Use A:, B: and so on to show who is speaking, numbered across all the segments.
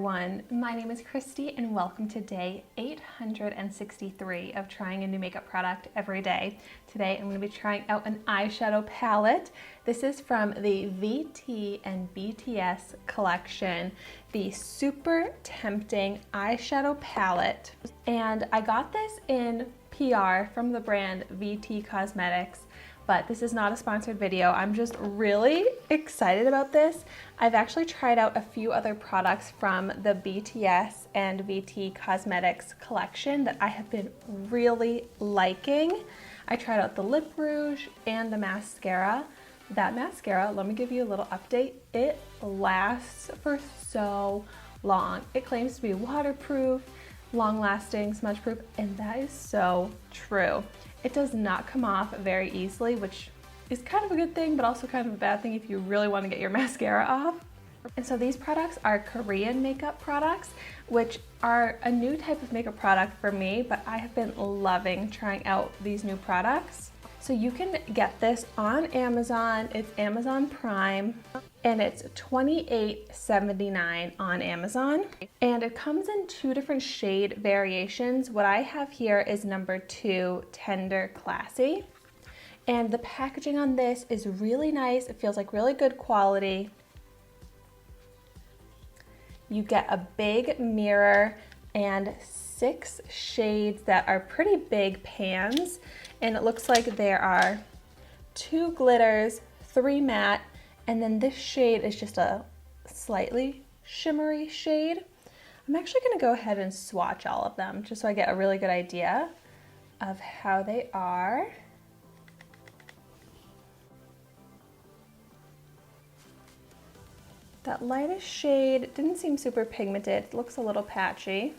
A: everyone, my name is Christy and welcome to day 863 of trying a new makeup product every day. Today I'm going to be trying out an eyeshadow palette. This is from the VT and BTS collection, the Super Tempting Eyeshadow Palette. And I got this in PR from the brand VT Cosmetics. But this is not a sponsored video. I'm just really excited about this. I've actually tried out a few other products from the BTS and VT Cosmetics collection that I have been really liking. I tried out the lip rouge and the mascara. That mascara, let me give you a little update. It lasts for so long. It claims to be waterproof, long-lasting, smudge-proof, and that is so true. It does not come off very easily, which is kind of a good thing, but also kind of a bad thing if you really want to get your mascara off. And so these products are Korean makeup products, which are a new type of makeup product for me, but I have been loving trying out these new products. So you can get this on Amazon. It's Amazon Prime, and it's $28.79 on Amazon. And it comes in two different shade variations. What I have here is number 2, Tender Classy. And the packaging on this is really nice. It feels like really good quality. You get a big mirror and 6 shades that are pretty big pans. And it looks like there are 2 glitters, 3 matte, and then this shade is just a slightly shimmery shade. I'm actually going to go ahead and swatch all of them just so I get a really good idea of how they are. That lightest shade didn't seem super pigmented. It looks a little patchy.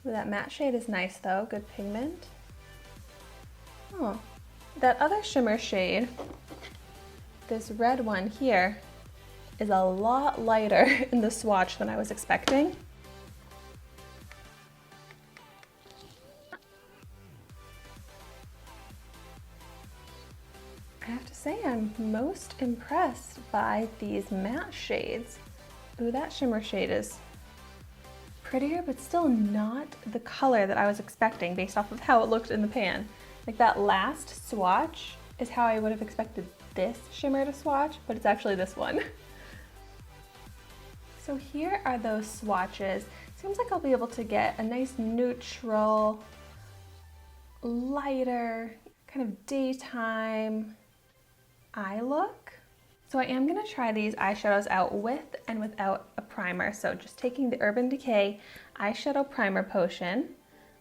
A: Ooh, that matte shade is nice though, good pigment. Oh, that other shimmer shade, this red one here, is a lot lighter in the swatch than I was expecting. I have to say I'm most impressed by these matte shades. Ooh, that shimmer shade is prettier, but still not the color that I was expecting based off of how it looked in the pan. Like that last swatch is how I would have expected this shimmer to swatch, but it's actually this one. So here are those swatches. Seems like I'll be able to get a nice neutral, lighter, kind of daytime eye look. So I am gonna try these eyeshadows out with and without a primer. So just taking the Urban Decay Eyeshadow Primer Potion,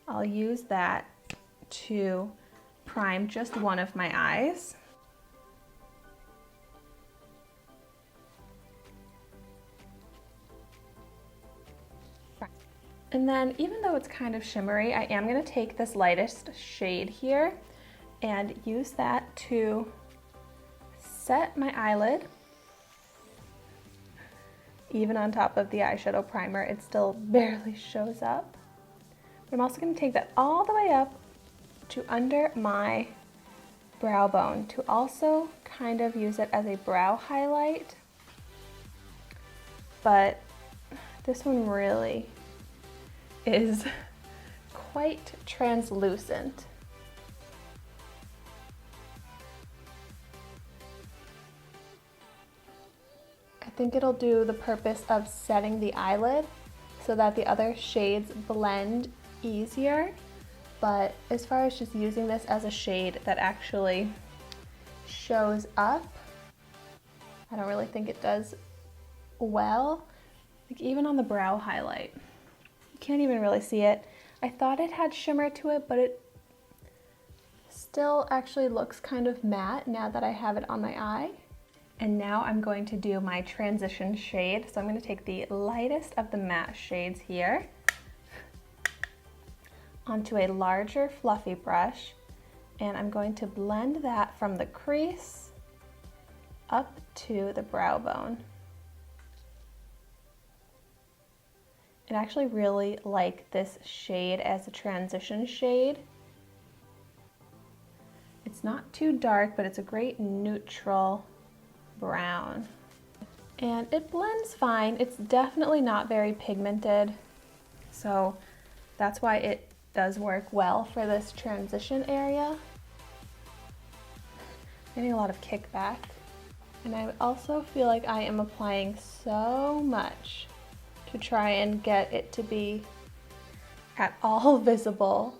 A: I'll use that to prime just one of my eyes. And then even though it's kind of shimmery, I am going to take this lightest shade here and use that to set my eyelid. Even on top of the eyeshadow primer, it still barely shows up. But I'm also going to take that all the way up to under my brow bone to also kind of use it as a brow highlight. But this one really is quite translucent. I think it'll do the purpose of setting the eyelid so that the other shades blend easier. But as far as just using this as a shade that actually shows up, I don't really think it does well. Like even on the brow highlight, you can't even really see it. I thought it had shimmer to it, but it still actually looks kind of matte now that I have it on my eye. And now I'm going to do my transition shade. So I'm going to take the lightest of the matte shades here onto a larger fluffy brush, and I'm going to blend that from the crease up to the brow bone. I actually really like this shade as a transition shade. It's not too dark, but it's a great neutral brown. And it blends fine. It's definitely not very pigmented, so that's why it does work well for this transition area. Getting a lot of kickback. And I also feel like I am applying so much to try and get it to be at all visible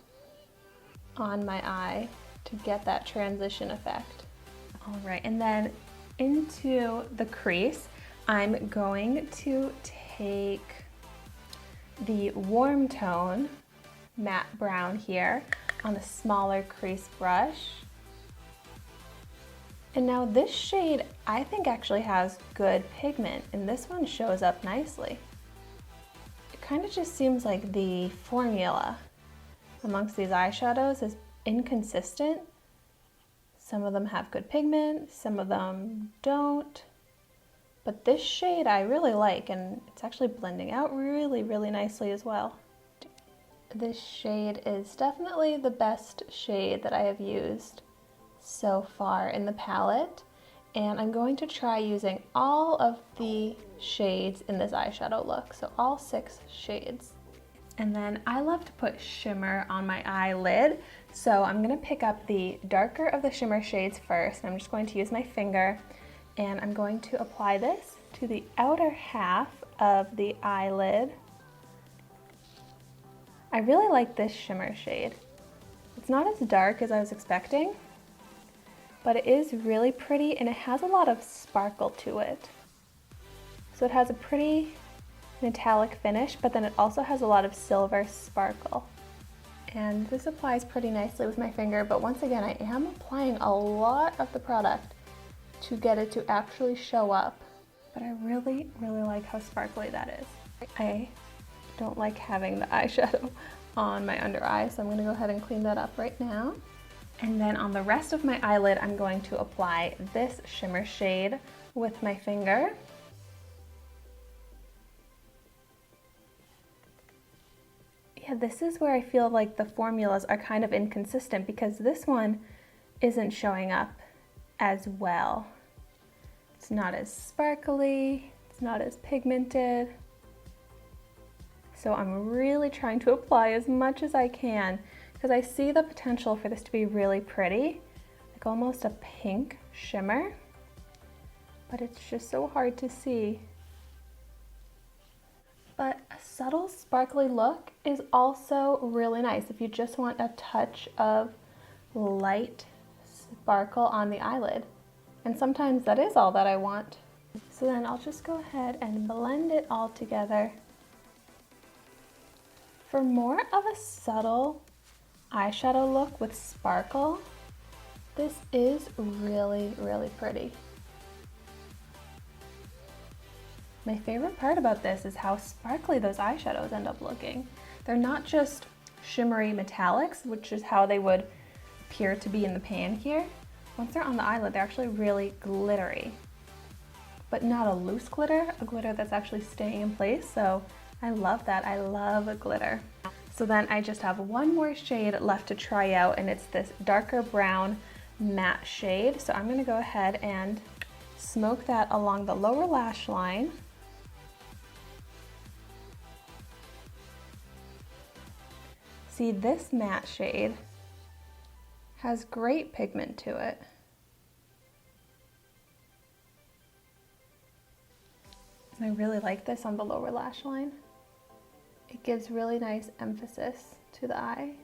A: on my eye to get that transition effect. All right, and then into the crease, I'm going to take the warm tone matte brown here on a smaller crease brush. And now this shade I think actually has good pigment, and this one shows up nicely. It kind of just seems like the formula amongst these eyeshadows is inconsistent. Some of them have good pigment, some of them don't. But this shade I really like, and it's actually blending out really, really nicely as well. This shade is definitely the best shade that I have used so far in the palette, and I'm going to try using all of the shades in this eyeshadow look, so all 6 shades. And then I love to put shimmer on my eyelid, so I'm going to pick up the darker of the shimmer shades first, and I'm just going to use my finger, and I'm going to apply this to the outer half of the eyelid. I really like this shimmer shade. It's not as dark as I was expecting, but it is really pretty, and it has a lot of sparkle to it. So it has a pretty metallic finish, but then it also has a lot of silver sparkle. And this applies pretty nicely with my finger, but once again, I am applying a lot of the product to get it to actually show up. But I really, really like how sparkly that is. I don't like having the eyeshadow on my under eye, so I'm gonna go ahead and clean that up right now. And then on the rest of my eyelid, I'm going to apply this shimmer shade with my finger. Yeah, this is where I feel like the formulas are kind of inconsistent, because this one isn't showing up as well. It's not as sparkly, it's not as pigmented. So I'm really trying to apply as much as I can, because I see the potential for this to be really pretty, like almost a pink shimmer, but it's just so hard to see. But a subtle sparkly look is also really nice if you just want a touch of light sparkle on the eyelid. And sometimes that is all that I want. So then I'll just go ahead and blend it all together. For more of a subtle eyeshadow look with sparkle, this is really, really pretty. My favorite part about this is how sparkly those eyeshadows end up looking. They're not just shimmery metallics, which is how they would appear to be in the pan here. Once they're on the eyelid, they're actually really glittery, but not a loose glitter, a glitter that's actually staying in place. So I love that. I love glitter. So then I just have one more shade left to try out, and it's this darker brown matte shade. So I'm gonna go ahead and smoke that along the lower lash line. See, this matte shade has great pigment to it. And I really like this on the lower lash line. It gives really nice emphasis to the eye.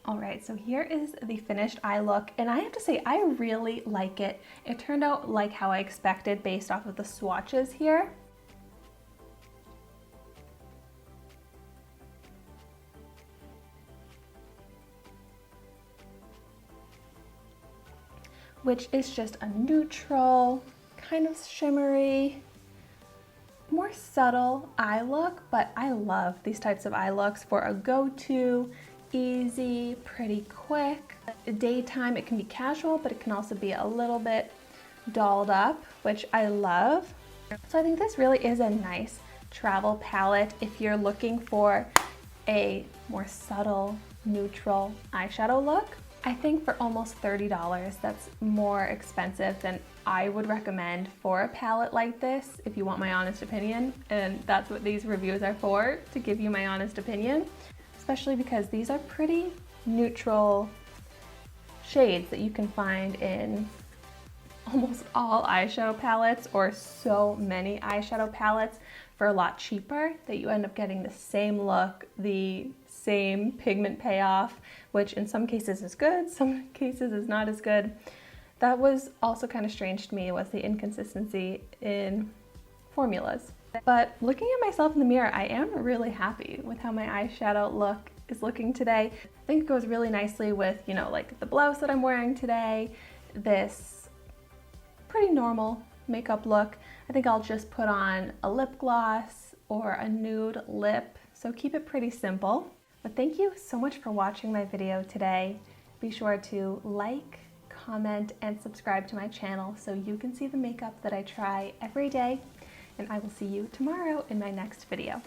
A: All right, so here is the finished eye look, and I have to say I really like it. It turned out like how I expected based off of the swatches here. Which is just a neutral, kind of shimmery, more subtle eye look, but I love these types of eye looks for a go-to, easy, pretty quick. Daytime, it can be casual, but it can also be a little bit dolled up, which I love. So I think this really is a nice travel palette if you're looking for a more subtle, neutral eyeshadow look. I think for almost $30, that's more expensive than I would recommend for a palette like this, if you want my honest opinion, and that's what these reviews are for, to give you my honest opinion, especially because these are pretty neutral shades that you can find in almost all eyeshadow palettes, or so many eyeshadow palettes, for a lot cheaper, that you end up getting the same look, the same pigment payoff, which in some cases is good, some cases is not as good. That was also kind of strange to me, was the inconsistency in formulas. But looking at myself in the mirror, I am really happy with how my eyeshadow look is looking today. I think it goes really nicely with, you know, like the blouse that I'm wearing today, this pretty normal makeup look. I think I'll just put on a lip gloss or a nude lip, so keep it pretty simple. But thank you so much for watching my video today. Be sure to like, comment, and subscribe to my channel so you can see the makeup that I try every day. And I will see you tomorrow in my next video.